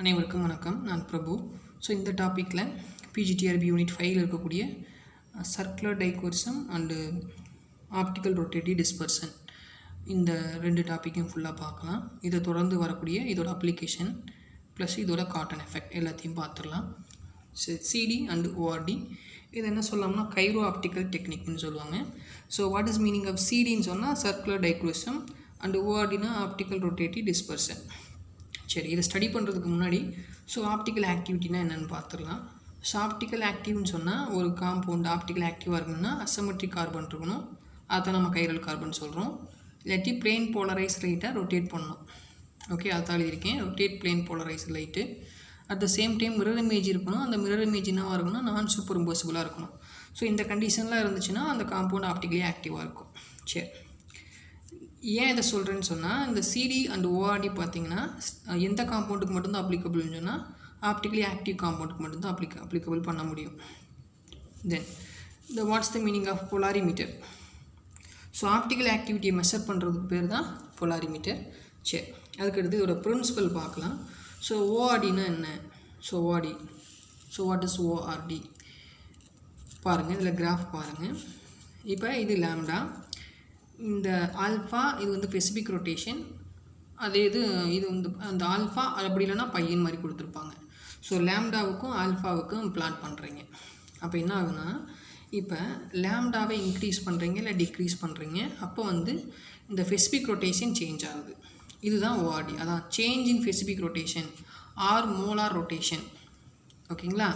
அனைவருக்கும் வணக்கம். நான் பிரபு. ஸோ இந்த டாப்பிக்கில் பிஜிடிஆர்பி யூனிட் 5 இருக்கக்கூடிய circular dichroism and optical rotative dispersion இந்த ரெண்டு டாப்பிக்கையும் ஃபுல்லாக பார்க்கலாம். இதை தொடர்ந்து வரக்கூடிய இதோட அப்ளிகேஷன் ப்ளஸ் இதோட காட்டன் எஃபெக்ட் எல்லாத்தையும் பார்த்துடலாம். சிடி அண்டு ஓஆர்டி இது என்ன சொல்லலாம்னா கைரோ ஆப்டிக்கல் டெக்னிக்னு சொல்லுவாங்க. So what is meaning of சிடின்னு சொன்னால் சர்க்குலர் டைகோரிசம் அண்டு ஓஆர்டினா ஆப்டிக்கல் ரொட்டேட்டிவ் டிஸ்பர்சன். சரி, இதை ஸ்டடி பண்ணுறதுக்கு முன்னாடி ஆப்டிக்கல் ஆக்டிவிட்டினா என்னென்னு பார்த்துடலாம். ஆப்டிக்கல் ஆக்டிவ்னு சொன்னால் ஒரு காம்பவுண்ட் ஆப்டிக்கல் ஆக்டிவாக இருக்கணும்னா அசிமெட்ரிக் கார்பன் இருக்கணும், அதை நம்ம கைரல் கார்பன் சொல்கிறோம். இல்லாட்டி பிளேன் போலரைஸ் லைட்டை ரொட்டேட் பண்ணணும். ஓகே, அதான் எழுதியிருக்கேன், rotate plane polarise light. At the same time mirror image இருக்கணும். அந்த மிரர் இமேஜ் என்னவாக இருக்கணும், நான் சூப்பர் இம்போசிபிளாக இருக்கணும். ஸோ இந்த கண்டிஷன்லாம் இருந்துச்சுன்னா அந்த காம்பவுண்ட் ஆப்டிக்கலி ஆக்டிவாக இருக்கும். சரி, ஏன் இதை சொல்கிறேன்னு சொன்னால் இந்த சிடி அண்ட் ஓஆர்டி பார்த்திங்கன்னா எந்த காம்பவுண்டுக்கு மட்டும்தான் அப்ளிகபிள்னு சொன்னால் ஆப்டிக்கலி ஆக்டிவ் காம்பவுண்டுக்கு மட்டும்தான் அப்ளிகபிள் பண்ண முடியும். Then what's the meaning of polarimeter. So optical ஆக்டிவிட்டியை மெஷர் பண்ணுறதுக்கு பேர் தான் பொலாரிமீட்டர். சரி, அதுக்கடுத்து இதோட பிரின்சிபல் பார்க்கலாம். ஸோ ஓஆர்டினா என்ன? So ORD, what is ORD பாருங்கள், இதில் கிராஃப் பாருங்கள். இப்போ இது லேம்டா, இந்த ஆல்ஃபா இது வந்து ஸ்பெசிஃபிக் ரொட்டேஷன், அதே இது வந்து அந்த ஆல்ஃபா அப்படி இல்லைன்னா பையன் மாதிரி கொடுத்துருப்பாங்க. ஸோ லேம்டாவுக்கும் ஆல்ஃபாவுக்கும் பிளாட் பண்ணுறீங்க. அப்போ என்ன ஆகுனா, இப்போ லேம்டாவை இன்க்ரீஸ் பண்ணுறீங்க இல்லை டிக்ரீஸ் பண்ணுறீங்க, அப்போ வந்து இந்த ஸ்பெசிஃபிக் ரொட்டேஷன் சேஞ்ச் ஆகுது. இதுதான் ஓஆர்டி, அதான் change in specific rotation or molar rotation. ஓகேங்களா,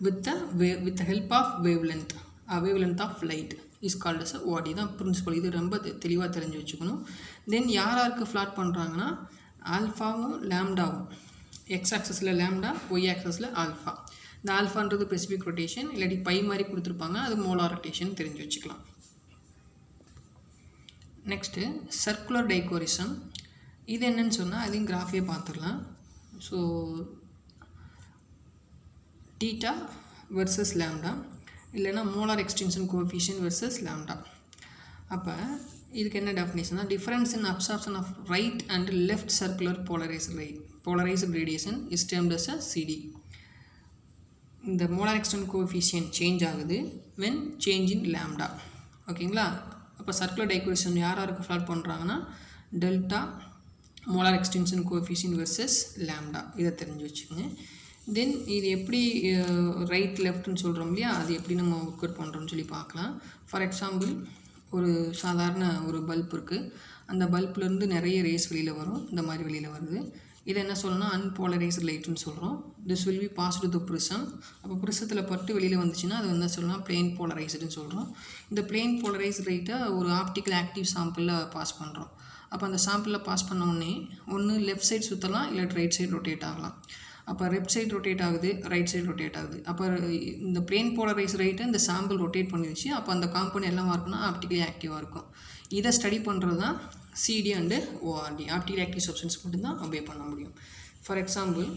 with the help of wavelength of light is called as ORD தான் பிரின்சிபல். இது ரொம்ப தெளிவாக தெரிஞ்சு வச்சுக்கணும். தென் யாருக்கு ஃப்ளாட் பண்ணுறாங்கன்னா ஆல்ஃபாவும் லேம்டாவும், எக்ஸ் ஆக்சஸில் லேம்டா, ஒய் ஆக்சஸில் ஆல்ஃபா. இந்த ஆல்ஃபான்றது ஸ்பெசிஃபிக் ரொட்டேஷன், இல்லாட்டி பை மாதிரி கொடுத்துருப்பாங்க, அது மோலார் ரொட்டேஷன் தெரிஞ்சு வச்சுக்கலாம். Next circular dichroism. இது என்னன்னு சொன்னால் அதையும் கிராஃபே பார்த்துடலாம். ஸோ டீட்டா வெர்சஸ் லேம்டா, இல்லைனா molar extension coefficient versus lambda. அப்போ இதுக்கு என்ன டெஃபினேஷன்னா difference in absorption of right and left circular polarised radiation is termed as a CD. இந்த மோலார் எக்ஸ்டென்ஷன் கோஎஃபிஷியன்ட் சேஞ்ச் ஆகுது வென் சேஞ்ச் இன் லேம்டா. ஓகேங்களா, அப்போ circular dichroism யாருக்கு ஃப்ளாட் பண்ணுறாங்கன்னா delta molar extension coefficient versus lambda, இதை தெரிஞ்சு வச்சுக்கோங்க. தென் இது எப்படி ரைட் லெஃப்ட்னு சொல்கிறோம் இல்லையா, அது எப்படி நம்ம ஒர்க் அவுட் பண்ணுறோம்னு சொல்லி பார்க்கலாம். ஃபார் எக்ஸாம்பிள், ஒரு சாதாரண ஒரு பல்ப் இருக்குது, அந்த பல்ப்லேருந்து நிறைய ரேஸ் வெளியில் வரும், இந்த மாதிரி வெளியில் வருது. இதை என்ன சொல்லணும்னா அன்போலரைஸ்டு லைட்டுன்னு சொல்கிறோம். This will be pass to the prism. அப்போ ப்ரிசத்தில் பட்டு வெளியில் வந்துச்சுன்னா அது வந்து சொல்லலாம் பிளேன் போலரைஸ்டுன்னு சொல்கிறோம். இந்த பிளேன் போலரைஸ்டு லைட்டை ஒரு ஆப்டிக்கல் ஆக்டிவ் சாம்பிளில் பாஸ் பண்ணுறோம். அப்போ அந்த சாம்பிளில் பாஸ் பண்ண உடனே ஒன்று லெஃப்ட் சைடு சுற்றலாம், இல்லை ரைட் சைடு ரொட்டேட் ஆகலாம். அப்போ லெஃப்ட் சைடு ரொட்டேட் ஆகுது, ரைட் சைடு ரொட்டேட் ஆகுது. அப்போ இந்த பிளேன் போலரைஸ் ரைட்டை இந்த சாம்பிள் ரொட்டேட் பண்ணிடுச்சு. அப்போ அந்த காம்பவுண்ட் எல்லாம் இருக்குன்னா ஆப்டிக்கலி ஆக்டிவாக இருக்கும். இதை ஸ்டடி பண்ணுறது தான் CD and ORD. Optical active substance மட்டும்தான் அப்ளை பண்ண முடியும். ஃபார் எக்ஸாம்பிள்,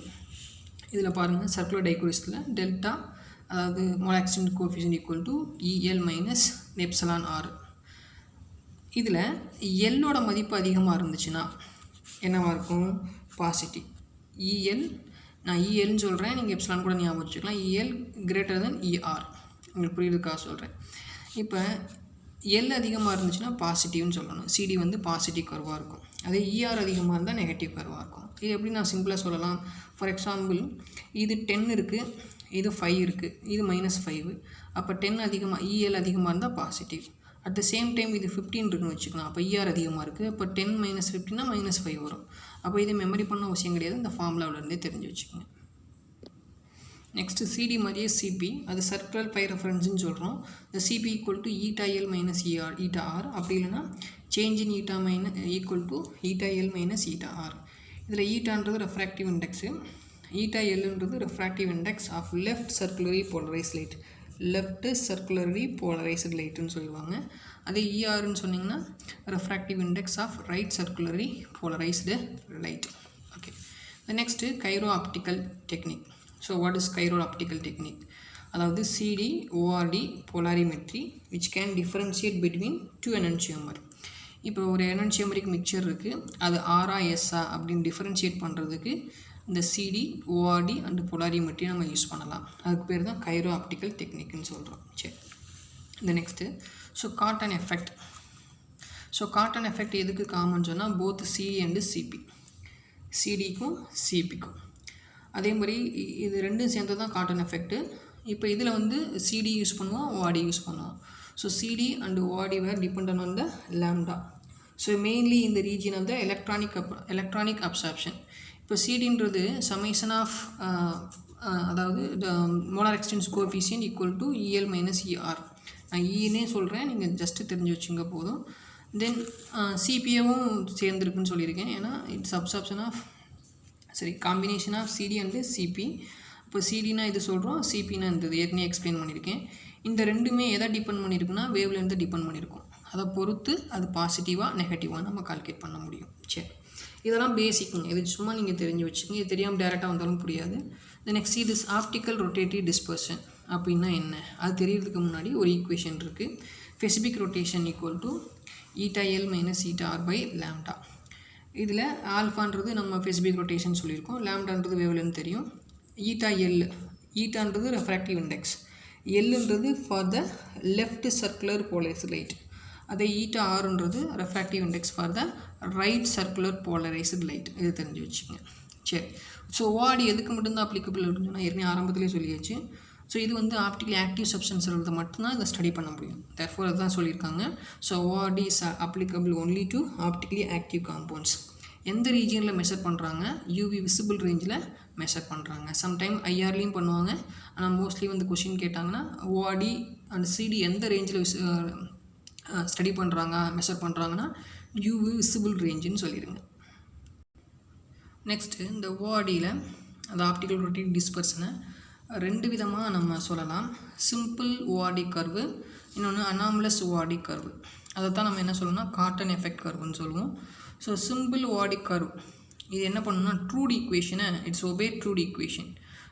இதில் பாருங்கள் சர்க்குலர் டைகோரிசத்தில் டெல்டா, அதாவது molar extension coefficient equal to EL minus epsilon R. இதில் எல்லோட மதிப்பு அதிகமாக இருந்துச்சுன்னா என்னவாக இருக்கும், பாசிட்டிவ். இஎல், நான் இஎல்னு சொல்கிறேன், நீங்கள் எப்சிலான் கூட ஞாபகம் வச்சுக்கலாம். இஎல் கிரேட்டர் தென் இஆர், உங்களுக்கு புரியுதுக்காக சொல்கிறேன். இப்போ எல் அதிகமாக இருந்துச்சுன்னா பாசிட்டிவ்னு சொல்லணும். சிடி வந்து பாசிட்டிவ் கர்வாக இருக்கும். அதே இஆர் அதிகமாக இருந்தால் நெகட்டிவ் கர்வாக இருக்கும். இது எப்படி நான் சிம்பிளாக சொல்லலாம். ஃபார் எக்ஸாம்பிள், இது 10 இருக்குது, இது 5 இருக்குது, இது -5. அப்போ 10 அதிகமாக, இஎல் அதிகமாக இருந்தால் positive. At the same time இது 15 இருக்குன்னு வச்சுக்கலாம். அப்போ இஆர் அதிகமாக இருக்குது, அப்போ 10 - 15 -5 வரும். அப்போ இது மெமரி பண்ண அவசியம் கிடையாது, இந்த ஃபார்முலாவிலேருந்தே தெரிஞ்சு வச்சுக்கோங்க. நெக்ஸ்ட்டு சிடி மாதிரியே சிபி, அது சர்க்குலர் பை ரெஃபரன்ஸ்னு சொல்கிறோம். இந்த CB equal to eta L minus eta R, அப்படி இல்லைனா change in eta equal to eta L minus eta R. இதில் ஈட்டான்றது ரெஃப்ராக்டிவ் இண்டெக்ஸு, ஈட்டா எல்ன்றது refractive index of left circularly polarise light, left circularly polarised லைட்டுன்னு சொல்லுவாங்க. அதே இஆர்னு சொன்னிங்கன்னா refractive index of right circularly polarised light. Okay, next chiro optical technique. So what is Cairo optical technique? அதாவது CD ORD polarimetry which can differentiate between 2 என்antiomers. இப்போ ஒரு என்antiomeric mixer இருக்குது, அது ஆரா எஸ்ஸா அப்படின்னு டிஃபரன்ஷியேட் பண்ணுறதுக்கு இந்த சிடி ஓஆர்டி அண்ட் போலாரிமெட்ரி நம்ம யூஸ் பண்ணலாம். அதுக்கு பேர் தான் கைரோ ஆப்டிக்கல் டெக்னிக்னு சொல்கிறோம். சரி, இந்த next so cotton effect. So cotton effect எதுக்கு காமன் சொன்னால் போத் சிடி அண்டு சிபி, சிடிக்கும் சிபிக்கும். அதே மாதிரி இது ரெண்டும் சேர்ந்து தான் காட்டன் எஃபெக்ட்டு. இப்போ இதில் வந்து சிடி யூஸ் பண்ணுவோம், ஓஆர்டி யூஸ் பண்ணுவோம். So CD and ORD were dependent on the lambda. So mainly இந்த region of the electronic absorption. இப்போ சிடின்றது சமேஷன் ஆஃப் அதாவது molar extents coefficient equal to EL minus E R. நான் ஈனே சொல்கிறேன், நீங்கள் ஜஸ்ட்டு தெரிஞ்சு வச்சுங்க போதும். தென் சிபிஏவும் சேர்ந்துருக்குன்னு சொல்லியிருக்கேன், ஏன்னா it's absorption of combination of CD and CB. இப்போ சிடினா இது சொல்கிறோம், சிபினா இந்த ஏற்கனவே எக்ஸ்பிளைன் பண்ணியிருக்கேன். இந்த ரெண்டுமே எதை டிபெண்ட் பண்ணியிருக்குன்னா வேவ் லென்த்தை டிபெண்ட் பண்ணியிருக்கும். அதை பொறுத்து அது பாசிட்டிவாக நெகட்டிவாக நம்ம கால்குலேட் பண்ண முடியும். சரி, இதெல்லாம் பேசிக்குங்க, இது சும்மா நீங்கள் தெரிஞ்சு வச்சுக்கோங்க. இது தெரியாமல் டேரெக்டாக வந்தாலும் புரியாது. Then next this optical rotative dispersion அப்படின்னா என்ன, அது தெரியறதுக்கு முன்னாடி ஒரு ஈக்குவேஷன் இருக்குது. Specific rotation equal to eta L minus eta R by lambda. இதில் ஆல்ஃபான்றது நம்ம ஸ்பெசிஃபிக் ரொட்டேஷன் சொல்லியிருக்கோம், லாம்டான்றது வேவ்லென்த் தெரியும். ஈட்டான்றது ரெஃப்ராக்டிவ் இண்டெக்ஸ், எல்லுன்றது for the left circular polarised light. அதே ஈட்டா ஆறுன்றது refractive index for the right circular polarised light. இது தெரிஞ்சு வச்சுக்கோங்க. சரி, ஸோ ஓஆர்டி எதுக்கு மட்டும்தான் அப்ளிகபிள் அப்படின்னு சொன்னால் ஏற்கனவே ஆரம்பத்திலே சொல்லியாச்சு. ஸோ இது வந்து ஆப்டிக்கலி ஆக்டிவ் சப்ஸ்டன்ஸ் இருக்கிறத மட்டும்தான் இதை ஸ்டடி பண்ண முடியும். தேர்ஃபோர் அதுதான் சொல்லியிருக்காங்க. So ORD is applicable only to optically active compounds. எந்த ரீஜியனில் மெஷர் பண்ணுறாங்க, யூவி விசிபிள் ரேஞ்சில் மெஷர் பண்ணுறாங்க. சம்டைம் ஐஆர்லேயும் பண்ணுவாங்க, ஆனால் மோஸ்ட்லி வந்து கொஷின் கேட்டாங்கன்னா ஓஆர்டி அண்ட் சிடி எந்த ரேஞ்சில் ஸ்டடி பண்ணுறாங்க மெஷர் பண்ணுறாங்கன்னா யூவி விசிபிள் ரேஞ்சுன்னு சொல்லிடுங்க. நெக்ஸ்ட்டு இந்த ஓஆர்டியில் அந்த ஆப்டிக்கல் ரொட்டேட்டிவ் டிஸ்பர்ஷனை ரெண்டு விதமாக நம்ம சொல்லலாம். சிம்பிள் ஓஆர்டி கர்வு, இன்னொன்று அனாமலஸ் ஓஆர்டி கர்வு. அதை தான் நம்ம என்ன சொல்லணும்னா காட்டன் எஃபெக்ட் கர்வுன்னு சொல்லுவோம். ஸோ சிம்பிள் ஓஆர்டி கர்வ் இது என்ன பண்ணணும்னா ட்ரூட் ஈக்குவேஷனை it's obey Drude equation.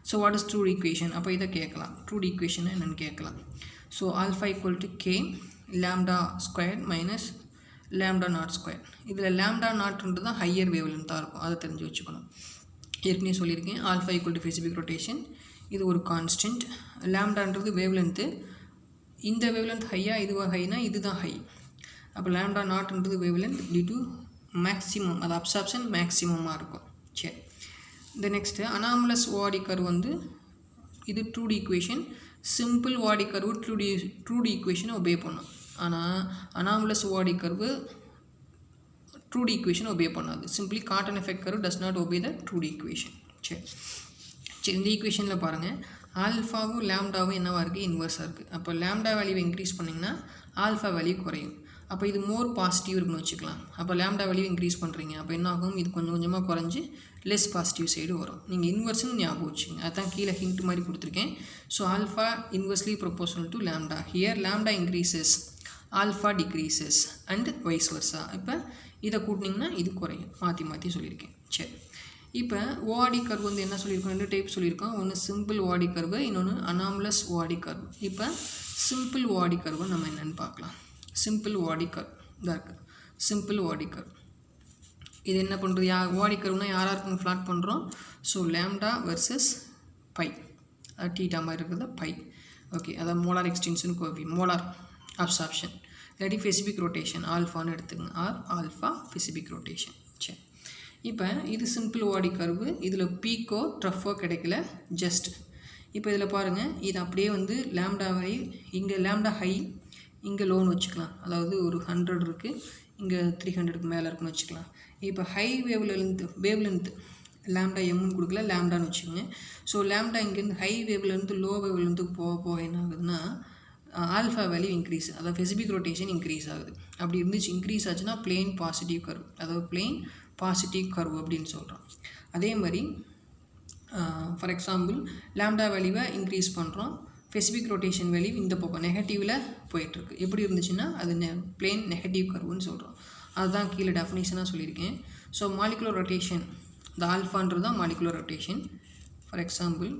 So what is Drude equation, அப்போ இதை கேட்கலாம். ட்ரூட் ஈக்குவேஷனை என்னென்னு கேட்கலாம். So alpha equal to k lambda square minus lambda naught square. இதில் லாம்டா நாட்ன்றது தான் ஹையர் வேவ்லென்த்தாக இருக்கும், அதை தெரிஞ்சு வச்சுக்கணும். ஏற்கனவே சொல்லியிருக்கேன், alpha equal to specific rotation, இது ஒரு கான்ஸ்டன்ட். லாம்டான்றது வேவ்லென்த்து, இந்த வேவ்லென்த் ஹையா இதுவாக ஹைனா இதுதான் ஹை. அப்போ லாம்டா நாட்ன்றது வேவ்லென்த் டியூ டு மேக்ஸிமம், அது அப்சார்ப்ஷன் மேக்ஸிமமாக இருக்கும். சரி, இந்த நெக்ஸ்ட்டு அனாமலஸ் ஓஆர்டி கர்வ் வந்து இது Druk equation. Simple ORD curve Druk ஈக்குவேஷனை ஒபே பண்ணும். ஆனால் anomalous ORD curve Druk equation obey பண்ணாது. Simply cotton effect curve does not obey the Druk equation. சரி, இந்த ஈக்குவேஷனில் பாருங்கள், ஆல்ஃபாவும் லாம்டாவும் என்னவாக இருக்குது, இன்வர்ஸாக இருக்குது. அப்போ லாம்டா வேல்யூவை இன்க்ரீஸ் பண்ணிங்கன்னா ஆல்ஃபா வேல்யூ குறையும். அப்போ இது மோர் பாசிட்டிவ் இருக்குன்னு வச்சுக்கலாம். அப்போ லாம்டா வேல்யூ இன்க்ரீஸ் பண்ணுறீங்க, அப்போ என்ன ஆகும், இது கொஞ்சம் கொஞ்சமாக குறைஞ்சி லெஸ் பாசிட்டிவ் சைடு வரும். நீங்கள் இன்வர்ஸ்னு ஞாபகம் வச்சுங்க, அதான் கீழே ஹிண்ட் மாதிரி கொடுத்துருக்கேன். So alpha inversely proportional to lambda. Here lambda increases, alpha decreases and vice வர்ஸா. இப்போ இதை கூட்டினீங்கன்னா இது குறையும், மாற்றி மாற்றி சொல்லியிருக்கேன். சரி, இப்போ ஓஆர்டி கர்வ் வந்து என்ன சொல்லியிருக்கோம், ரெண்டு டைப் சொல்லியிருக்கோம். ஒன்று சிம்பிள் ஓஆர்டி கர்வு, இன்னொன்று அனாமலஸ் ஓஆர்டி கர்வ். இப்போ சிம்பிள் ஓஆர்டி கர்வை நம்ம என்னென்னு பார்க்கலாம். சிம்பிள் ஓஆர்டி கர்வ் இதாக இருக்குது. சிம்பிள் ஓஆர்டி கர்வ் இது என்ன பண்ணுறது, ஓஆர்டி கர்வ்னா யாராருக்கும் ஃப்ளாட் பண்ணுறோம். ஸோ லாம்டா வெர்சஸ் பை, அது டீட்டா மாதிரி இருக்கிறது பை. ஓகே, அதாவது molar extension coefficient, molar absorption, இல்லாட்டி ஸ்பெசிஃபிக் ரொட்டேஷன் ஆல்ஃபான்னு எடுத்துக்கங்க, ஆர் ஆல்ஃபா ஸ்பெசிஃபிக் ரொட்டேஷன். சரி, இப்போ இது சிம்பிள் ஓஆர்டி கர்வு, இதில் பீக்கோ ட்ரஃபோ கிடைக்கல, ஜஸ்ட். இப்போ இதில் பாருங்கள், இது அப்படியே வந்து லாம்டா வரை, இங்கே லாம்டா ஹை, இங்கே லோன்னு வச்சுக்கலாம். அதாவது ஒரு 100 இருக்குது, இங்கே 300க்கு மேலே இருக்குன்னு வச்சுக்கலாம். இப்போ ஹை வேவ்லென்த் லாம்டா எம்னு கொடுக்கல, லாம்டான்னு வச்சுக்கோங்க. ஸோ லாம்டா இங்கேருந்து ஹை வேவ்லேருந்து லோ வேவ்லேருந்துக்கு போக என்ன ஆகுதுன்னா ஆல்ஃபா வேல்யூ இன்க்ரீஸ், அதாவது ஸ்பெசிஃபிக் ரொட்டேஷன் இன்க்ரீஸ் ஆகுது. அப்படி இருந்துச்சு, இன்க்ரீஸ் ஆச்சுன்னா பிளெயின் பாசிட்டிவ் கர்வ், அதாவது பிளெயின் பாசிட்டிவ் கர்வ் அப்படின்னு சொல்கிறோம். அதே மாதிரி ஃபார் எக்ஸாம்பிள் லாம்டா வேல்யூவை இன்க்ரீஸ் பண்ணுறோம், ஸ்பெசிஃபிக் ரொட்டேஷன் வேல்யூ இந்த பக்கம் நெகட்டிவில் போயிட்டுருக்கு. எப்படி இருந்துச்சுன்னா அது பிளெயின் நெகட்டிவ் கர்வுன்னு சொல்கிறோம். அதுதான் கீழே டெஃபினிஷனாக சொல்லியிருக்கேன். ஸோ மாலிகுலர் ரொட்டேஷன், இந்த ஆல்ஃபான்றது தான் மாலிகுலர் ரொட்டேஷன். ஃபார் எக்ஸாம்பிள்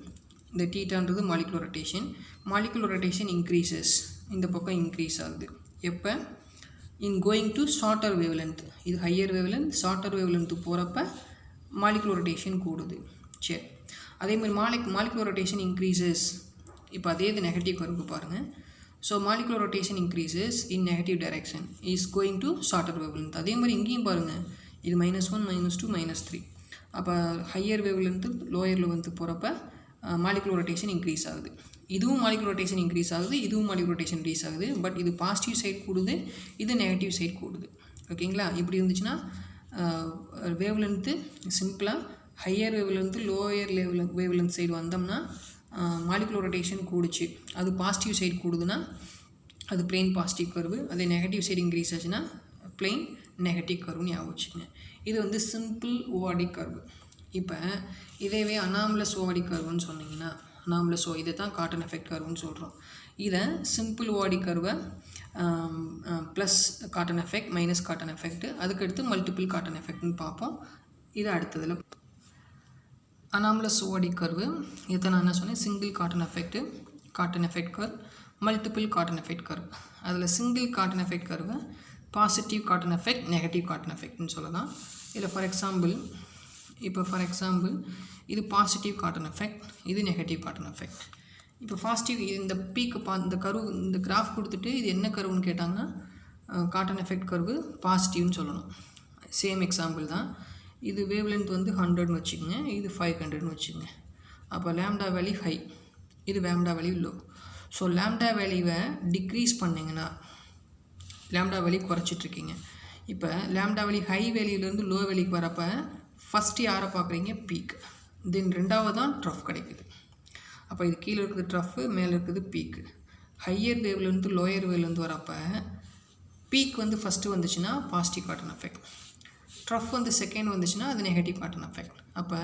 இந்த டீட்டான்றது molecular rotation. Molecular rotation increases, இந்த பக்கம் இன்க்ரீஸ் ஆகுது. எப்போ in going to shorter wavelength, இது ஹையர் வேவ்லென்த், ஷார்ட்டர் வேவ்லென்த்து போகிறப்ப மாலிகுலர் ரொட்டேஷன் கூடுது. சரி, அதே மாதிரி மாலிகுலர் ரொட்டேஷன் இன்க்ரீசஸ். இப்போ அதே இது நெகட்டிவ் கர்வு பாருங்கள். So molecular rotation increases in negative direction is going to shorter wavelength. அதே மாதிரி இங்கேயும் பாருங்கள், இது -1 -2 -3. அப்போ ஹையர் வேவ்லென்த்து லோயர் வேவ்லென்த்து போகிறப்ப மாலிகுலர் ரொட்டேஷன் இன்க்ரீஸ் ஆகுது. இதுவும் மாலிகுலர் ரொட்டேஷன் இன்க்ரீஸ் ஆகுது, இதுவும் மாலிகுலர் ரொட்டேஷன் இன்க்ரீஸ் ஆகுது. பட் இது பாசிட்டிவ் சைடு கூடுது, இது நெகட்டிவ் சைடு கூடுது. ஓகேங்களா? இப்படி இருந்துச்சுன்னா வேவ்லென்த்து சிம்பிளாக higher wavelength lower wavelength side வந்தோம்னா மாலிகுலர் ரொட்டேஷன் கூடுச்சு, அது பாசிட்டிவ் சைடு கூடுதுன்னா அது பிளெயின் பாசிட்டிவ் கர்வு. அதே நெகட்டிவ் சைடு இன்க்ரீஸ் ஆச்சுன்னா பிளெயின் நெகட்டிவ் கர்வுன்னு ஞாபகம் வச்சுக்கோங்க. இது வந்து சிம்பிள் ஓவாடிக் கர்வு. இப்போ இதேவே அனாமலஸ் ஓவாடிக் கர்வுன்னு சொன்னீங்கன்னா, அனாமலஸ் இதை தான் காட்டன் எஃபெக்ட் கர்வுன்னு சொல்கிறோம். இதை சிம்பிள் ஓவாடிக் கர்வை plus Cotton effect minus Cotton effect, அதுக்கடுத்து மல்டிபிள் காட்டன் எஃபெக்ட்னு பார்ப்போம். இது அடுத்ததில். அனாமலஸ் ஓவாடிக் கர்வு இதை நான் என்ன சொன்னேன், single Cotton effect curve, multiple Cotton effect curve. அதில் சிங்கிள் காட்டன் எஃபெக்ட் கர்வை positive cotton effect negative Cotton எஃபெக்ட்னு சொல்லலாம். இதில் ஃபார் எக்ஸாம்பிள் இது பாசிட்டிவ் காட்டன் எஃபெக்ட், இது நெகட்டிவ் காட்டன் எஃபெக்ட். இப்போ பாசிட்டிவ் இந்த பீக்கு இந்த கர்வ் இந்த கிராஃப் கொடுத்துட்டு இது என்ன கர்வுன்னு கேட்டாங்கன்னா காட்டன் எஃபெக்ட் கர்வு பாசிட்டிவ்னு சொல்லணும். சேம் எக்ஸாம்பிள் தான். இது வேவ்லென்த் வந்து 100ன்னு வச்சுக்கோங்க, இது 500ன்னு வச்சுக்கோங்க. அப்போ லேம்டா வேல்யூ ஹை, இது lambda value low. So lambda வேல்யூவை டிக்ரீஸ் பண்ணிங்கன்னா லேம்டா வேல்யூ குறைச்சிட்ருக்கீங்க. இப்போ லேம்டா வேல்யூ ஹை வேல்யூலேருந்து லோ வேல்யூக்கு வரப்போ ஃபஸ்ட்டு யாரை பார்க்குறீங்க, பீக். தென் ரெண்டாவது தான் ட்ரஃப் கிடைக்குது. அப்போ இது கீழே இருக்குது ட்ரஃப்பு, மேலே இருக்குது பீக்கு. ஹையர் வேவ்லேருந்து லோயர் வேவ்லேருந்து வரப்போ பீக் வந்து ஃபஸ்ட்டு வந்துச்சுன்னா பாசிட்டிவ் காட்டன் எஃபெக்ட், ட்ரஃப் வந்து செகண்ட் வந்துச்சுன்னா அது நெகட்டிவ் காட்டன் எஃபெக்ட். அப்போ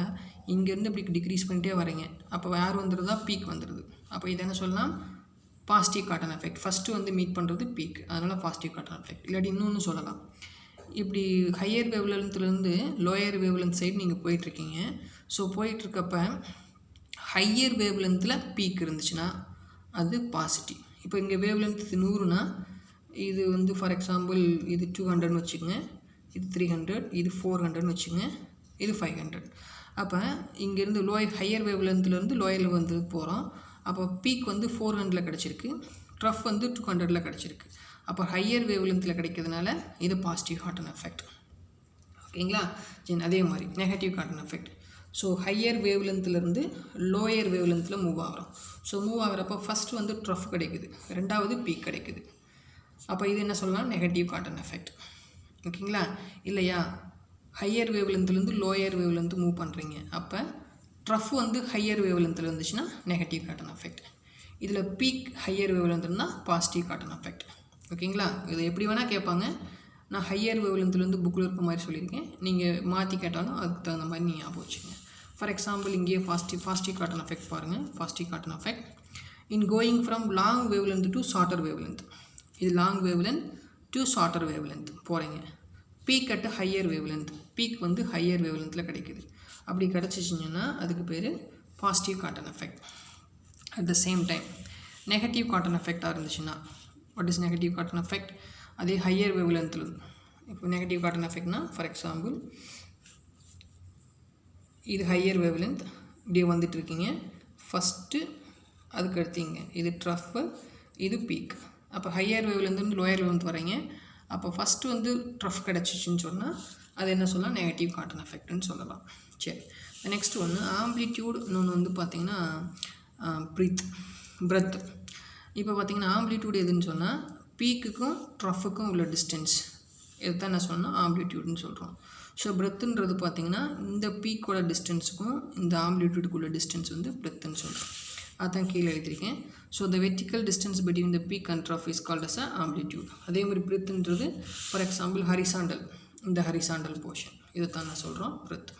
இங்கேருந்து இப்படி டிக்ரீஸ் பண்ணிட்டே வரீங்க. அப்போ யார் வந்துடுதா, பீக் வந்துடுது. அப்போ இதை என்ன சொல்லலாம், பாசிட்டிவ் காட்டன் எஃபெக்ட். ஃபஸ்ட்டு வந்து மீட் பண்ணுறது பீக், அதனால் பாசிட்டிவ் காட்டன் எஃபெக்ட். இல்லாட்டி இன்னொன்று சொல்லலாம், இப்படி ஹையர் வேவ்லென்த்துலேருந்து லோயர் வேவ்லென்த் சைடு நீங்கள் போயிட்டுருக்கீங்க. ஸோ போயிட்டுருக்கப்ப ஹையர் வேவ்லென்த்தில் பீக் இருந்துச்சுன்னா அது பாசிட்டிவ். இப்போ இங்கே வேவ்லென்த் 100னா இது வந்து ஃபார் எக்ஸாம்பிள் இது 200ன்னு வச்சுக்கோங்க, இது 300, இது 400ன்னு வச்சுக்கோங்க, இது 500. அப்போ இங்கேருந்து ஹையர் வேவ்லென்த்துலேருந்து லோயர் வந்து போகிறோம். அப்போ பீக் வந்து 400ல் கிடச்சிருக்கு, ட்ரஃப் வந்து 200ல் கிடச்சிருக்கு. அப்போ ஹையர் வேவ்லென்த்தில் கிடைக்கிறதுனால இது பாசிட்டிவ் காட்டன் எஃபெக்ட். ஓகேங்களா? அதே மாதிரி negative cotton effect. So higher வேவ்லென்த்துலேருந்து லோயர் வேவ்லென்த்தில் மூவ் ஆகிறோம். ஸோ மூவ் ஆகிறப்போ ஃபஸ்ட்டு வந்து ட்ரஃப் கிடைக்குது, ரெண்டாவது பீக் கிடைக்குது. அப்போ இது என்ன சொல்லலாம், நெகட்டிவ் காட்டன் எஃபெக்ட். ஓகேங்களா? இல்லையா, ஹையர் வேவ்லென்த்துலேருந்து லோயர் வேவ்லென்த்து மூவ் பண்ணுறீங்க. அப்போ ட்ரஃப் வந்து ஹையர் வேவ்லென்த்தில் இருந்துச்சுன்னா நெகட்டிவ் காட்டன் எஃபெக்ட். இதில் பீக் ஹையர் வேவ்லென்த் இருந்தால் பாசிட்டிவ் காட்டன் எஃபெக்ட். ஓகேங்களா? இது எப்படி வேணால் கேட்பாங்க. நான் ஹையர் வேவ்லென்த்துலேருந்து புக்கில் இருக்க மாதிரி சொல்லியிருக்கேன். நீங்கள் மாற்றி கேட்டாலும் அதுக்கு தகுந்த மாதிரி நீங்கள் ஞாபகம் வச்சுங்க. ஃபார் எக்ஸாம்பிள் இங்கேயே பாசிட்டிவ் காட்டன் எஃபெக்ட் பாருங்கள். Positive cotton effect in going from long wavelength to shorter wavelength. இது long wavelength to shorter wavelength போகிறீங்க. Peak at higher wavelength, peak வந்து ஹையர் வேவ்லென்த்தில் கிடைக்குது. அப்படி கிடச்சிச்சிங்கன்னா அதுக்கு பேர் positive cotton effect. At the same time negative Cotton எஃபெக்டாக இருந்துச்சுன்னா, what is negative cotton effect, அதே ஹையர் வேவ்லென்த்தில். இப்போ நெகட்டிவ் காட்டன் எஃபெக்ட்னா ஃபார் எக்ஸாம்பிள் இது ஹையர் வேவ்லென்த், இப்படியே வந்துட்டுருக்கீங்க. ஃபஸ்ட்டு அதுக்கு எடுத்தீங்க, இது ட்ரஃப்பு, இது பீக். அப்போ ஹையர் வேவ்லேருந்து லோயர் வேவ்லேருந்து வரீங்க. அப்போ ஃபஸ்ட்டு வந்து ட்ரஃப் கிடச்சிச்சின்னு சொன்னால் அது என்ன சொல்லலாம், நெகட்டிவ் காட்டன் எஃபெக்ட்னு சொல்லலாம். சரி, நெக்ஸ்ட் ஒன்று ஆம்ப்ளிடியூட், இன்னொன்று வந்து பார்த்திங்கன்னா பிரெத். இப்போ பார்த்திங்கன்னா ஆம்ப்ளிடியூட் எதுன்னு சொன்னால் பீக்குக்கும் ட்ரஃபுக்கும் உள்ள டிஸ்டன்ஸ், இதை தான் என்ன சொன்னால் ஆம்ப்ளிடியூட்னு சொல்கிறோம். ஸோ பிரெத்துன்றது பார்த்திங்கன்னா இந்த பீக்கோட டிஸ்டன்ஸுக்கும் இந்த ஆம்ப்ளிடியூடுக்குள்ள டிஸ்டன்ஸ் வந்து பிரெத்துன்னு சொல்கிறோம். அதான் கீழே எழுதியிருக்கேன். So the vertical distance between the peak and trough is called as a amplitude. அதே மாதிரி பிரெத்துன்றது ஃபார் எக்ஸாம்பிள் ஹரிசாண்டல், இந்த ஹரிசாண்டல் போர்ஷன், இதை தான் நான் சொல்கிறோம் breadth.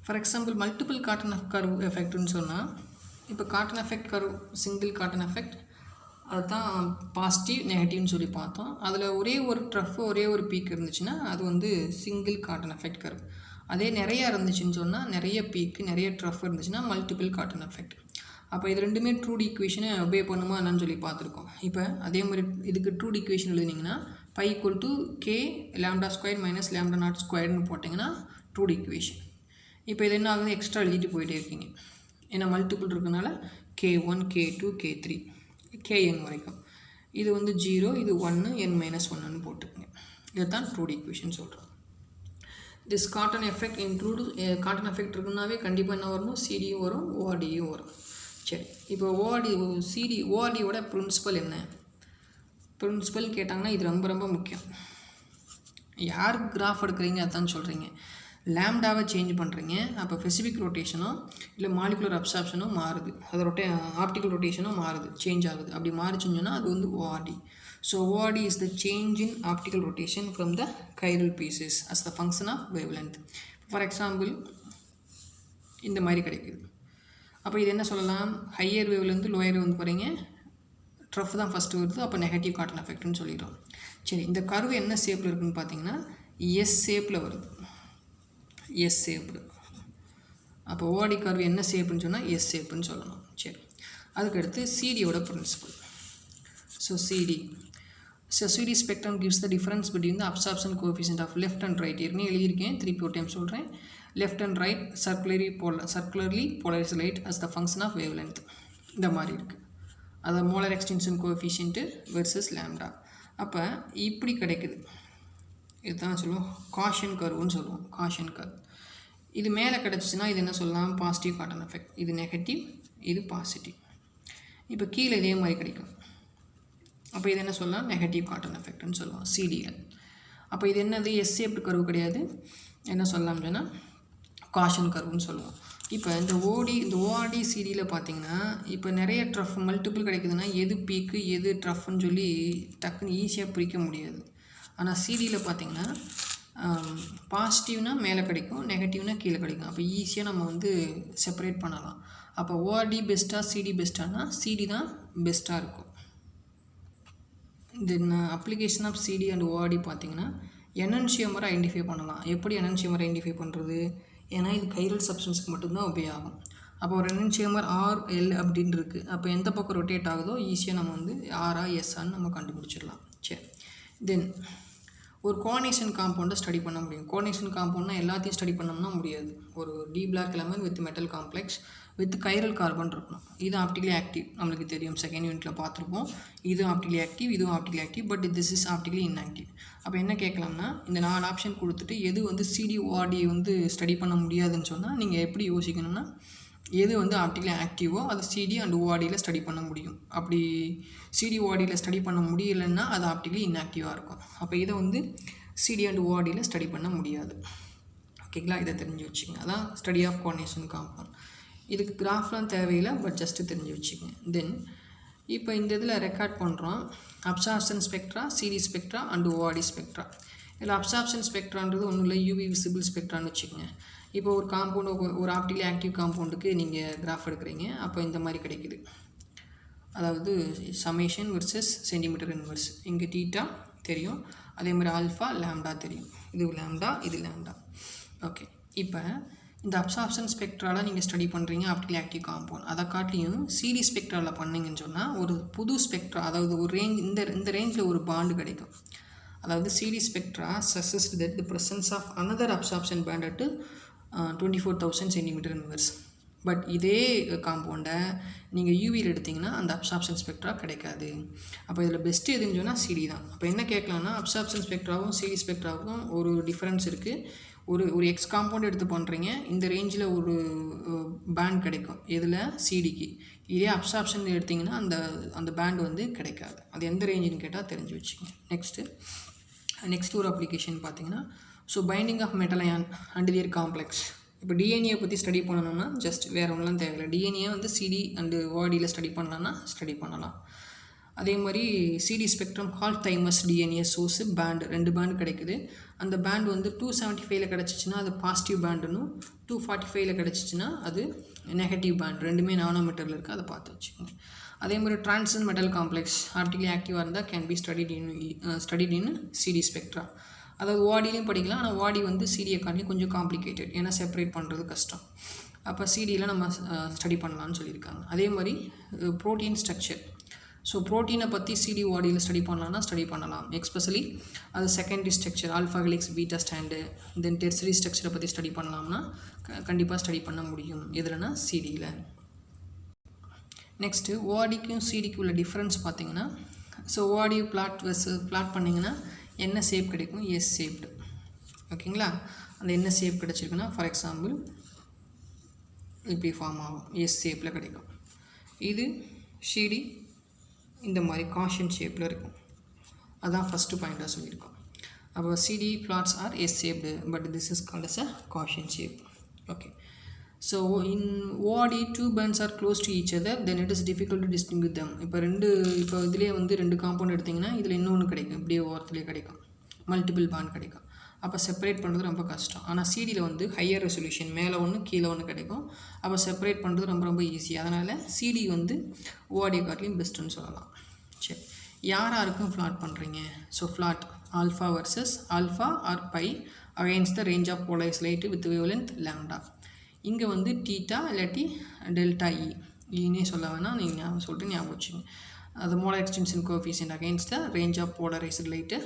For example multiple Cotton curve எஃபெக்ட்னு சொன்னால், இப்போ Cotton effect curve single Cotton effect, அதுதான் பாசிட்டிவ் நெகட்டிவ்னு சொல்லி பார்த்தோம். அதில் ஒரே ஒரு ட்ரஃப் ஒரே ஒரு பீக் இருந்துச்சுன்னா அது வந்து சிங்கிள் காட்டன் எஃபெக்ட் கர்வ். அதே நிறையா இருந்துச்சுன்னு சொன்னால், நிறைய பீக்கு நிறைய ட்ரஃப் இருந்துச்சுன்னா மல்டிபிள் காட்டன் எஃபெக்ட். அப்போ இது ரெண்டுமே ட்ரூட் ஈக்குவேஷனை ஒபே பண்ணுமா என்னன்னு சொல்லி பார்த்துருக்கோம். இப்போ அதே மாதிரி இதுக்கு ட்ரூட் ஈக்குவேஷன் எழுதினீங்கன்னா π = k λ² - λ0² போட்டிங்கன்னா ட்ரூட் ஈக்குவேஷன். இப்போ இது என்ன ஆகுது, எக்ஸ்ட்ரா எழுதிட்டு போயிட்டே இருக்கீங்க. ஏன்னா மல்டிபிள் இருக்கனால K1 K2 K3 Kn வரைக்கும். இது வந்து 0, இது 1, n-1ன்னு போட்டுக்கோங்க. இதுதான் 2D ஈக்குவேஷன் சொல்கிறோம். This Cotton effect include Cotton effect இருக்குன்னாவே கண்டிப்பாக என்ன வரணும், சிடியும் வரும், ஓஆர்டியும் வரும். சரி, இப்போ ஓஆர்டியோட பிரின்சிபல் என்ன? பிரின்சிபல் கேட்டாங்கன்னா இது ரொம்ப ரொம்ப முக்கியம். யார் கிராஃப் எடுக்கிறீங்க அதான் சொல்கிறீங்க. லேம்டாவை சேஞ்ச் பண்ணுறீங்க, அப்போ ஸ்பெசிஃபிக் ரொட்டேஷனோ இல்லை மாலிகுலர் அப்சார்ப்ஷனோ மாறுது, அது ஆப்டிக்கல் ரொட்டேஷனோ மாறுது, சேஞ்ச் ஆகுது. அப்படி மாறிச்சுன்னா அது வந்து ORD. So ORD is the change in optical rotation from the chiral pieces as the function of wavelength. For example இந்த மாதிரி கிடைக்குது. அப்போ இது என்ன சொல்லலாம், ஹையர் வேவ்லேருந்து லோயர் வந்து போகிறீங்க, ட்ரஃப் தான் ஃபஸ்ட்டு வருது, அப்போ நெகட்டிவ் காட்டன் எஃபெக்ட்னு சொல்லிடுறோம். சரி, இந்த கர்வு என்ன ஷேப்பில் இருக்குதுன்னு பார்த்தீங்கன்னா எஸ் ஷேப்பில் வருது, எஸ் ஷேப்டு. அப்போ ஓஆர்டி கர்வு என்ன ஷேப்புன்னு சொன்னால் எஸ் ஷேப்புன்னு சொல்லணும். சரி, அதுக்கடுத்து சிடியோட principle. So CD spectrum gives the difference between the absorption coefficient of left and right. ஏற்கனவே எழுதியிருக்கேன், திருப்பி ஒரு டைம் சொல்கிறேன். Left and right circularly polarized light as the function of wavelength. இந்த மாதிரி இருக்குது. அது molar extension coefficient versus lambda. அப்போ இப்படி கிடைக்குது. இதுதான் சொல்லுவோம் காஷன் கர்வுன்னு சொல்லுவோம், காஷன் கர்வ். இது மேலே கிடச்சிச்சின்னா இது என்ன சொல்லலாம், பாசிட்டிவ் காட்டன் எஃபெக்ட். இது நெகட்டிவ், இது பாசிட்டிவ். இப்போ கீழே இதே மாதிரி கிடைக்கும். அப்போ இது என்ன சொல்லலாம், நெகட்டிவ் காட்டன் எஃபெக்ட்னு சொல்லுவோம் சிடியில். அப்போ இது என்னது, எஸ் ஷேப்டு கர்வு கிடையாது, என்ன சொல்லலாம் சொன்னால் காஷன் கர்வுன்னு சொல்லுவோம். இப்போ இந்த ஓஆர்டி சிடியில் பார்த்தீங்கன்னா இப்போ நிறைய ட்ரஃப் மல்டிபிள் கிடைக்குதுன்னா எது பீக்கு எது ட்ரஃப்னு சொல்லி டக்குன்னு ஈஸியாக பிரிக்க முடியாது. ஆனால் சிடியில் பார்த்தீங்கன்னா பாசிட்டிவ்னா மேலே கிடைக்கும், நெகட்டிவ்னா கீழே கிடைக்கும். அப்போ ஈஸியாக நம்ம வந்து செப்பரேட் பண்ணலாம். அப்போ ஓஆர்டி பெஸ்ட்டாக சிடி பெஸ்ட்டானா சிடி தான் பெஸ்ட்டாக இருக்கும். Then application of CD and ORD பார்த்தீங்கன்னா எனன்சியோமரை ஐடென்டிஃபை பண்ணலாம். எப்படி எனன்சியோமரை ஐடென்டிஃபை பண்ணுறது, ஏன்னா இது கைரல் சப்ஸ்டன்ஸுக்கு மட்டும்தான் உபயோகம். அப்போ ஒரு எனன்சியோமர் ஆர்எல் அப்படின்னு இருக்குது. அப்போ எந்த பக்கம் ரொட்டேட் ஆகுதோ ஈஸியாக நம்ம வந்து ஆர்ஆ எஸ்ஆன்னு நம்ம கண்டுபிடிச்சிடலாம். சரி, தென் ஒரு கோஆர்டினேஷன் காம்பவுண்டை ஸ்டடி பண்ண முடியும். கோஆர்டினேஷன் காம்பவுண்ட்னா எல்லாத்தையும் ஸ்டடி பண்ணோம்னா முடியாது. ஒரு D block element with metal complex with chiral carbon இருக்கணும். இது ஆப்டிகலி ஆக்டிவ், நம்மளுக்கு தெரியும், செகண்ட் யூனிட்டில் பார்த்துருப்போம். இதுவும் ஆப்டிகலி ஆக்டிவ், இதுவும் optically active, but this is optically inactive. அப்போ என்ன கேட்கலாம்னா, இந்த 4 ஆப்ஷன் கொடுத்துட்டு எது வந்து சிடி ஓஆர்டி வந்து ஸ்டடி பண்ண முடியாதுன்னு சொன்னால் நீங்கள் எப்படி யோசிக்கணும்னா, எது வந்து ஆப்டிகலி ஆக்டிவோ அது சிடி அண்ட் ஓஆர்டியில் ஸ்டடி பண்ண முடியும். அப்படி சிடி ஓஆர்டியில் ஸ்டடி பண்ண முடியலைன்னா அது ஆப்டிகலி இன்ஆக்டிவாக இருக்கும். அப்போ இதை வந்து சிடி அண்ட் ஓஆர்டியில் ஸ்டடி பண்ண முடியாது. ஓகேங்களா, இதை தெரிஞ்சு வச்சுக்கோங்க. அதான் ஸ்டடி ஆஃப் கோஆர்டினேஷன் காம்பவுண்ட். இதுக்கு கிராஃப்லாம் தேவையில்லை, பட் ஜஸ்ட்டு தெரிஞ்சு வச்சுக்கோங்க. தென் இப்போ இந்த இதில் ரெக்கார்ட் பண்ணுறோம் absorption spectra, CD spectra and ORD spectra. இதில் அப்சார்ப்ஷன் ஸ்பெக்ட்ரான்றது ஒன்றும் இல்லை, யூவி விசிபிள் ஸ்பெக்ட்ரான்னு வச்சுக்கோங்க. இப்போ ஒரு காம்பவுண்டு, ஒரு ஆப்டிகலி ஆக்டிவ் காம்பவுண்டுக்கு நீங்கள் கிராஃப் எடுக்கிறீங்க. அப்போ இந்த மாதிரி கிடைக்குது. அதாவது சமேஷன் வெர்சஸ் சென்டிமீட்டர் இன்வெர்ஸ். இங்கே தீட்டா தெரியும், அதே மாதிரி ஆல்ஃபா லேம்டா தெரியும். இது லேம்டா, இது லேம்டா. ஓகே, இப்போ இந்த அப்சார்ப்ஷன் ஸ்பெக்ட்ராவில் நீங்கள் ஸ்டடி பண்ணுறீங்க ஆப்டிகலி ஆக்டிவ் காம்பவுண்ட். அதை காட்டியும் சிடி ஸ்பெக்ட்ராவில் பண்ணிங்கன்னு சொன்னால் ஒரு புது ஸ்பெக்ட்ரா, அதாவது ஒரு ரேஞ்ச், இந்த ரேஞ்சில் ஒரு பாண்டு கிடைக்கும். அதாவது CD spectra suggest that the presence of another absorption band at 24,000 centimetre inverse. But இதே காம்பவுண்டை நீங்கள் யூவியில் எடுத்திங்கன்னா அந்த அப்சார்ப்ஷன் ஸ்பெக்ட்ரா கிடைக்காது. அப்போ இதில் பெஸ்ட்டு எதுன்னு சொன்னால் சிடி தான். அப்போ என்ன கேட்கலான்னா, அப்சார்ப்ஷன் ஸ்பெக்ட்ராவும் சிடி ஸ்பெக்ட்ராவுக்கும் ஒரு டிஃப்ரென்ஸ் இருக்குது. ஒரு எக்ஸ் காம்பவுண்ட் எடுத்து பண்ணுறீங்க, இந்த ரேஞ்சில் ஒரு பேண்ட் கிடைக்கும். இதில் சிடிக்கு இதே அப்சார்ப்ஷன் எடுத்திங்கன்னா அந்த பேண்ட் வந்து கிடைக்காது. அது எந்த ரேஞ்சுன்னு கேட்டால் தெரிஞ்சு வச்சுக்கோங்க. நெக்ஸ்ட் ஒரு அப்ளிகேஷன் பார்த்தீங்கன்னா, so binding of metal ion and their complex. இப்போ டிஎன்ஏ பற்றி ஸ்டடி பண்ணணும்னா ஜஸ்ட் வேறு ஒன்றும் தேவையில்லை. டிஎன்ஏ வந்து சிடி அண்டு ஓஆர்டியில் ஸ்டடி பண்ணலான்னா ஸ்டடி பண்ணலாம். அதே மாதிரி CD spectrum half thymus DNA source band 2 band கிடைக்குது. அந்த பேண்ட் வந்து 275 கிடச்சிச்சின்னா அது பாசிட்டிவ் பேண்டுன்னு, 245 கிடச்சிச்சின்னா அது நெகட்டிவ் பேண்ட். ரெண்டுமே நானோமீட்டரில் இருக்குது, அதை பார்த்து வச்சுக்கோங்க. அதே மாதிரி டிரான்சன் மெட்டல் காம்ப்ளெக்ஸ் ஆப்டிகலி ஆக்டிவாக இருந்தால் can be studied in CD spectra. அதாவது ஓஆர்டிலையும் படிக்கலாம், ஆனால் ஓஆர்டி வந்து சிடியை காட்டி கொஞ்சம் காம்ப்ளிகேட்டட், ஏன்னா செப்பரேட் பண்ணுறது கஷ்டம். அப்போ சிடியில் நம்ம ஸ்டடி பண்ணலான்னு சொல்லியிருக்காங்க. அதே மாதிரி ப்ரோட்டீன் ஸ்ட்ரக்சர் ஸோ ப்ரோட்டீனை பற்றி சிடி ஓடியில் ஸ்டடி பண்ணலாம்னா ஸ்டடி பண்ணலாம். எக்ஸ்பெஷலி அது secondary structure alpha helix beta strand then tertiary ஸ்ட்ரக்சரை பற்றி ஸ்டடி பண்ணலாம்னா கண்டிப்பாக ஸ்டடி பண்ண முடியும். எதுலனா சிடியில். நெக்ஸ்ட்டு ஓடிக்கும் சிடிக்கும் உள்ள டிஃப்ரென்ஸ் பார்த்தீங்கன்னா, ஸோ ஓடி பிளாட் பண்ணிங்கன்னா என்ன ஷேப் கிடைக்கும்? S shaped. ஓகேங்களா? அந்த என்ன ஷேப் கிடச்சிருக்குன்னா ஃபார் எக்ஸாம்பிள் இப்படி ஃபார்ம் ஆகும், எஸ் ஷேப்பில் கிடைக்கும். இது சிடி இந்த மாதிரி காஷன் ஷேப்பில் இருக்கும். அதுதான் ஃபஸ்ட்டு பாயிண்ட்டாக சொல்லியிருக்கோம். அப்போ CD plots are S shaped but this is called as a Gaussian shape. Okay. So in OD two bands are close to each other then it is difficult to distinguish them. இப்போ இதுலேயே வந்து 2 compound எடுத்திங்கன்னா இதில் இன்னொன்று கிடைக்கும், இப்படியே ஓரத்துலேயே கிடைக்கும், multiple bond கிடைக்கும். அப்போ செப்பரேட் பண்ணுறது ரொம்ப கஷ்டம். ஆனால் சிடியில் வந்து ஹையர் ரெசல்யூஷன், மேலே ஒன்று கீழே ஒன்று கிடைக்கும். அப்போ செப்பரேட் பண்ணுறது ரொம்ப ரொம்ப ஈஸி. அதனால் சிடி வந்து ஓடி காட்டிலையும் பெஸ்ட்டுன்னு சொல்லலாம். சரி, யாராருக்கும் ஃப்ளாட் பண்ணுறீங்க? So plot alpha versus alpha R by against the range of polarise light with wavelength lambda. இங்கே வந்து டீட்டா இல்லாட்டி டெல்டா ஈனே சொல்ல வேணாம், நீங்கள் சொல்லிட்டு ஞாபகம் வச்சுங்க. அது molar extension coefficient against the range of polarized light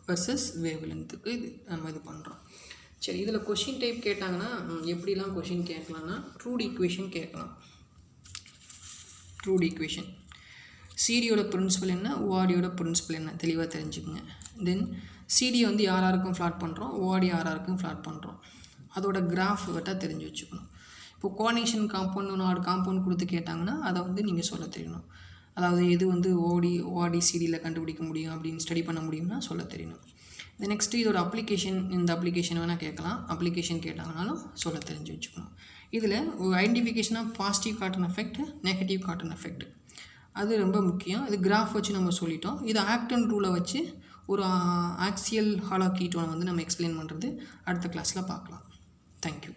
versus வேவ்லென்த்துக்கு இது நம்ம இது பண்ணுறோம். சரி, இதில் கொஷின் டைப் கேட்டாங்கன்னா எப்படிலாம் கொஷின் கேட்கலான்னா ட்ரூட் ஈக்குவேஷன் கேட்கலாம். ட்ரூட் ஈக்குவேஷன் சிடியோட பிரின்சிபல் என்ன, ஓடியோட பிரின்சிபல் என்ன தெளிவாக தெரிஞ்சுக்கோங்க. தென் சிடி வந்து யாராருக்கும் ஃப்ளாட் பண்ணுறோம், ஓடி யாராருக்கும் ஃப்ளாட் பண்ணுறோம், அதோட கிராஃப் விட்டால் தெரிஞ்சு வச்சுக்கணும். இப்போ கோஆர்டினேஷன் காம்பவுண்ட் 4 காம்பவுண்ட் கொடுத்து கேட்டாங்கன்னா அதை வந்து நீங்கள் சொல்ல தெரியணும். அதாவது எது வந்து ஓடி சிடியில் கண்டுபிடிக்க முடியும் அப்படின்னு ஸ்டடி பண்ண முடியும்னா சொல்ல தெரியணும். இந்த நெக்ஸ்ட்டு இதோட அப்ளிகேஷன், இந்த அப்ளிகேஷன் வேணால் கேட்கலாம். அப்ளிகேஷன் கேட்டாங்கனாலும் சொல்ல தெரிஞ்சு வச்சுக்கணும். இதில் identification of positive cotton effect, negative cotton effect அது ரொம்ப முக்கியம். இது கிராஃப் வச்சு நம்ம சொல்லிட்டோம். இது ஆக்டன் ரூலை வச்சு ஒரு ஆக்சியல் ஹாலோ கீட்டோனை வந்து நம்ம எக்ஸ்பிளைன் பண்ணுறது அடுத்த கிளாஸில் பார்க்கலாம். தேங்க்யூ.